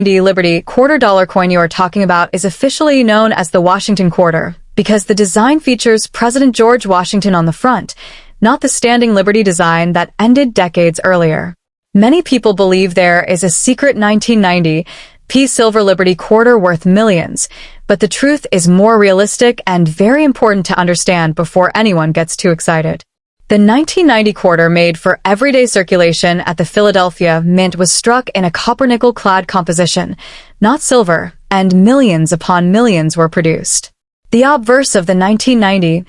The Liberty $quarter coin you are talking about is officially known as the Washington Quarter because the design features President George Washington on the front, not the standing Liberty design that ended decades earlier. Many people believe there is a secret 1990 silver Liberty quarter worth millions, but the truth is more realistic and very important to understand before anyone gets too excited. The 1990 quarter made for everyday circulation at the Philadelphia Mint was struck in a copper-nickel-clad composition, not silver, and millions upon millions were produced. The obverse of the 1990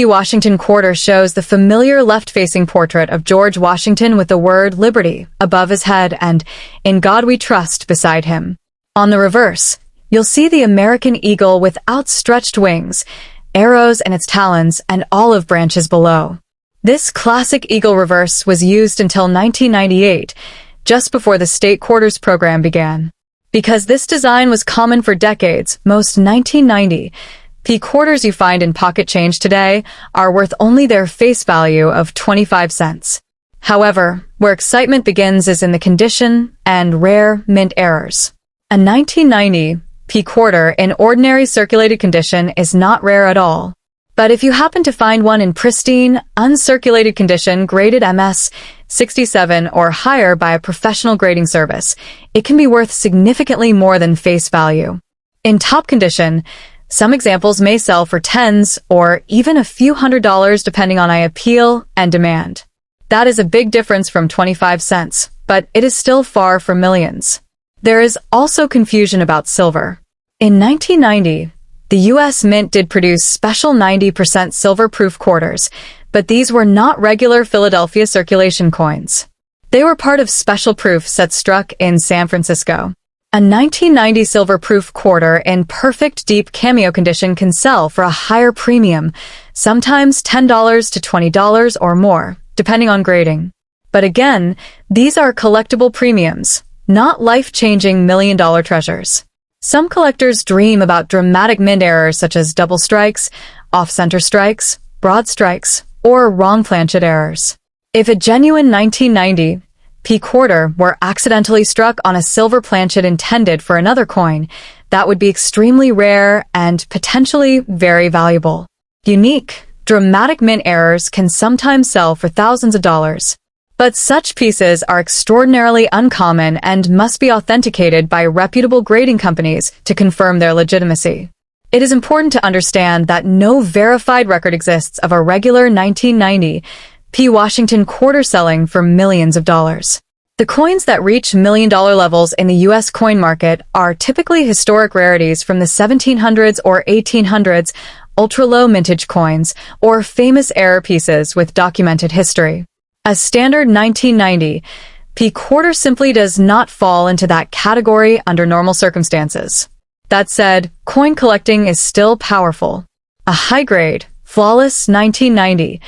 Washington quarter shows the familiar left-facing portrait of George Washington with the word Liberty above his head and In God We Trust beside him. On the reverse, you'll see the American eagle with outstretched wings, arrows in its talons, and olive branches below. This classic eagle reverse was used until 1998, just before the state quarters program began. Because this design was common for decades, most 1990 quarters you find in pocket change today are worth only their face value of 25 cents. However, where excitement begins is in the condition and rare mint errors. A 1990 quarter in ordinary circulated condition is not rare at all. But if you happen to find one in pristine, uncirculated condition graded MS 67 or higher by a professional grading service, it can be worth significantly more than face value. In top condition, some examples may sell for tens or even a few $100s depending on appeal and demand. That is a big difference from 25 cents, but it is still far from millions. There is also confusion about silver. In 1990, the U.S. Mint did produce special 90% silver-proof quarters, but these were not regular Philadelphia circulation coins. They were part of special proof sets struck in San Francisco. A 1990 silver-proof quarter in perfect deep cameo condition can sell for a higher premium, sometimes $10 to $20 or more, depending on grading. But again, these are collectible premiums, not life-changing million-dollar treasures. Some collectors dream about dramatic mint errors such as double strikes, off-center strikes, broad strikes, or wrong planchet errors. If a genuine 1990 quarter were accidentally struck on a silver planchet intended for another coin, that would be extremely rare and potentially very valuable. Unique, dramatic mint errors can sometimes sell for thousands of dollars. But such pieces are extraordinarily uncommon and must be authenticated by reputable grading companies to confirm their legitimacy. It is important to understand that no verified record exists of a regular 1990 Washington quarter selling for millions of dollars. The coins that reach million-dollar levels in the U.S. coin market are typically historic rarities from the 1700s or 1800s, ultra-low mintage coins, or famous error pieces with documented history. A standard 1990 quarter simply does not fall into that category under normal circumstances. That said, coin collecting is still powerful. A high-grade, flawless 1990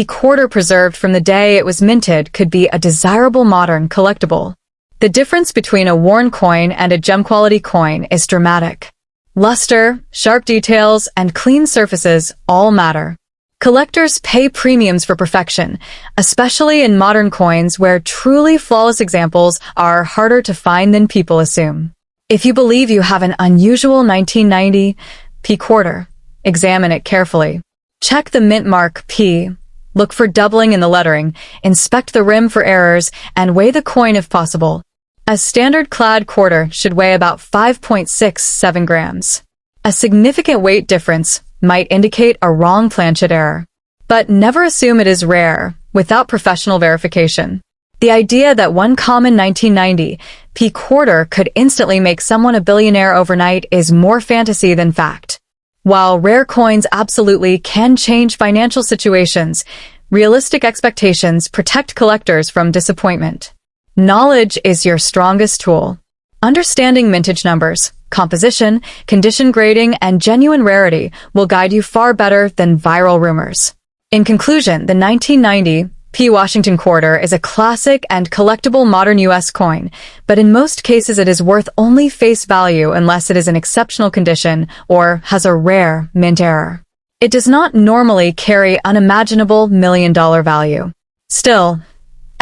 quarter preserved from the day it was minted could be a desirable modern collectible. The difference between a worn coin and a gem-quality coin is dramatic. Luster, sharp details, and clean surfaces all matter. Collectors pay premiums for perfection, especially in modern coins where truly flawless examples are harder to find than people assume. If you believe you have an unusual 1990 quarter, examine it carefully. Check the mint mark P. Look for doubling in the lettering, inspect the rim for errors, and weigh the coin if possible. A standard clad quarter should weigh about 5.67 grams. A significant weight difference might indicate a wrong planchet error. But never assume it is rare, without professional verification. The idea that one common 1990 quarter could instantly make someone a billionaire overnight is more fantasy than fact. While rare coins absolutely can change financial situations, realistic expectations protect collectors from disappointment. Knowledge is your strongest tool. Understanding mintage numbers, composition, condition grading, and genuine rarity will guide you far better than viral rumors. In conclusion, the 1990 Washington quarter is a classic and collectible modern U.S. coin, but in most cases it is worth only face value unless it is in exceptional condition or has a rare mint error. It does not normally carry unimaginable million-dollar value. Still,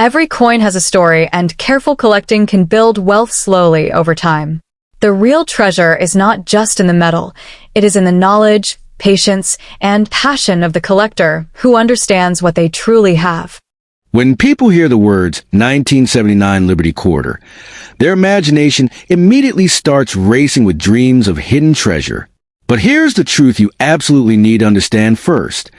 Every coin has a story, and careful collecting can build wealth slowly over time. The real treasure is not just in the metal. It is in the knowledge, patience, and passion of the collector who understands what they truly have. When people hear the words 1979 Liberty Quarter, their imagination immediately starts racing with dreams of hidden treasure. But here's the truth you absolutely need to understand first.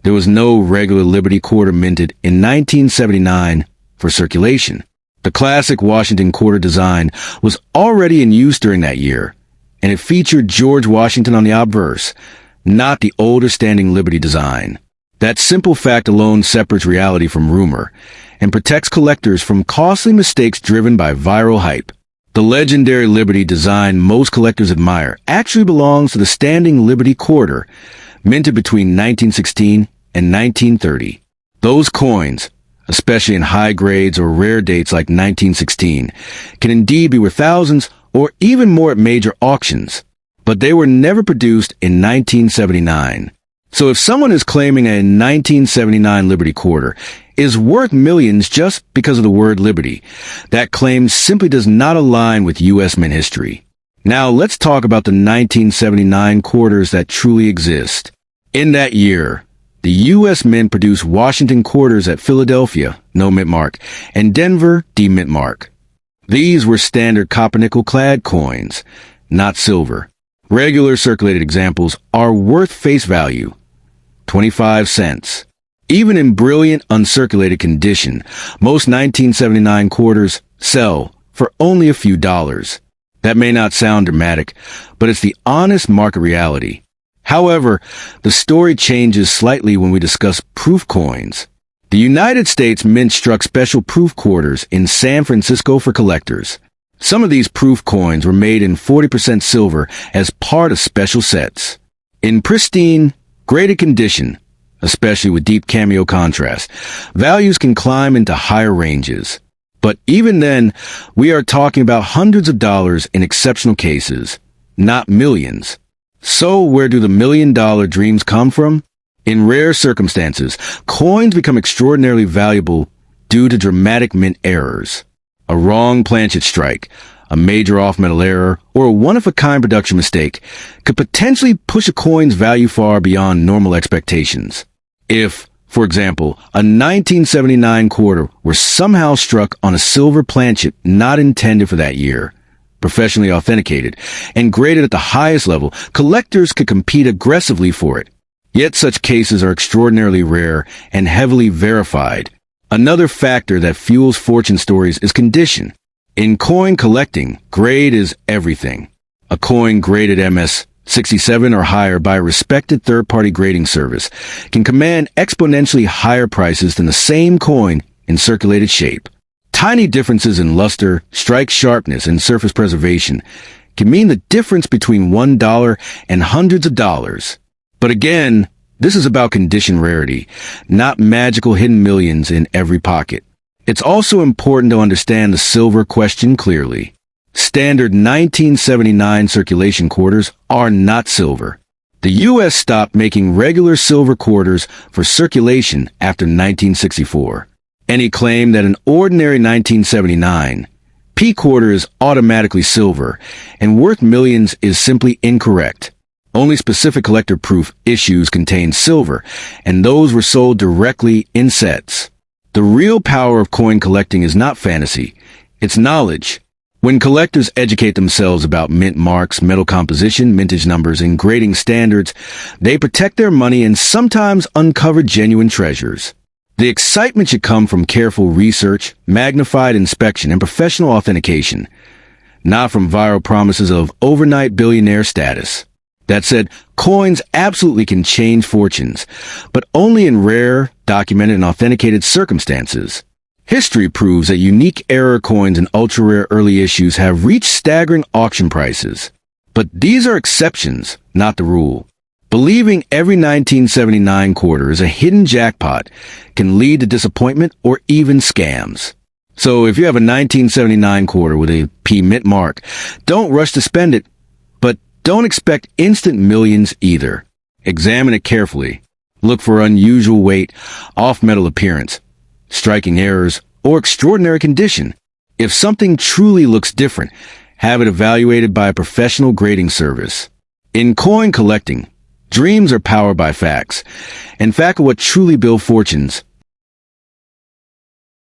There was no regular Liberty Quarter minted in 1979 for circulation. The classic Washington Quarter design was already in use during that year, and it featured George Washington on the obverse, not the older standing Liberty design. That simple fact alone separates reality from rumor and protects collectors from costly mistakes driven by viral hype. The legendary Liberty design most collectors admire actually belongs to the standing Liberty Quarter, minted between 1916 and 1930. Those coins, especially in high grades or rare dates like 1916, can indeed be worth thousands or even more at major auctions, but they were never produced in 1979. So if someone is claiming a 1979 Liberty Quarter is worth millions just because of the word Liberty, that claim simply does not align with U.S. mint history. Now let's talk about the 1979 quarters that truly exist. In that year, the U.S. Mint produced Washington quarters at Philadelphia, no mint mark, and Denver, D mint mark. These were standard copper-nickel-clad coins, not silver. Regular circulated examples are worth face value, 25 cents. Even in brilliant, uncirculated condition, most 1979 quarters sell for only a few dollars. That may not sound dramatic, but it's the honest market reality. However, the story changes slightly when we discuss proof coins. The United States Mint struck special proof quarters in San Francisco for collectors. Some of these proof coins were made in 40% silver as part of special sets. In pristine, graded condition, especially with deep cameo contrast, values can climb into higher ranges. But even then, we are talking about hundreds of dollars in exceptional cases, not millions. So where do the million-dollar dreams come from? In rare circumstances, coins become extraordinarily valuable due to dramatic mint errors. A wrong planchet strike, a major off-metal error, or a one-of-a-kind production mistake could potentially push a coin's value far beyond normal expectations. If, for example, a 1979 quarter were somehow struck on a silver planchet not intended for that year, professionally authenticated, and graded at the highest level, collectors could compete aggressively for it. Yet such cases are extraordinarily rare and heavily verified. Another factor that fuels fortune stories is condition. In coin collecting, grade is everything. A coin graded MS 67 or higher by a respected third-party grading service can command exponentially higher prices than the same coin in circulated shape. Tiny differences in luster, strike sharpness, and surface preservation can mean the difference between $1 and hundreds of dollars. But again, this is about condition rarity, not magical hidden millions in every pocket. It's also important to understand the silver question clearly. Standard 1979 circulation quarters are not silver. The U.S. stopped making regular silver quarters for circulation after 1964. Any claim that an ordinary 1979 P quarter is automatically silver and worth millions is simply incorrect. Only specific collector proof issues contain silver, and those were sold directly in sets. The real power of coin collecting is not fantasy, it's knowledge. When collectors educate themselves about mint marks, metal composition, mintage numbers, and grading standards, they protect their money and sometimes uncover genuine treasures. The excitement should come from careful research, magnified inspection, and professional authentication, not from viral promises of overnight billionaire status. That said, coins absolutely can change fortunes, but only in rare, documented, and authenticated circumstances. History proves that unique error coins and ultra-rare early issues have reached staggering auction prices. But these are exceptions, not the rule. Believing every 1979 quarter is a hidden jackpot can lead to disappointment or even scams. So if you have a 1979 quarter with a P mint mark, don't rush to spend it, but don't expect instant millions either. Examine it carefully. Look for unusual weight, off-metal appearance, striking errors, or extraordinary condition. If something truly looks different, have it evaluated by a professional grading service. In coin collecting, dreams are powered by facts, and facts are what truly build fortunes.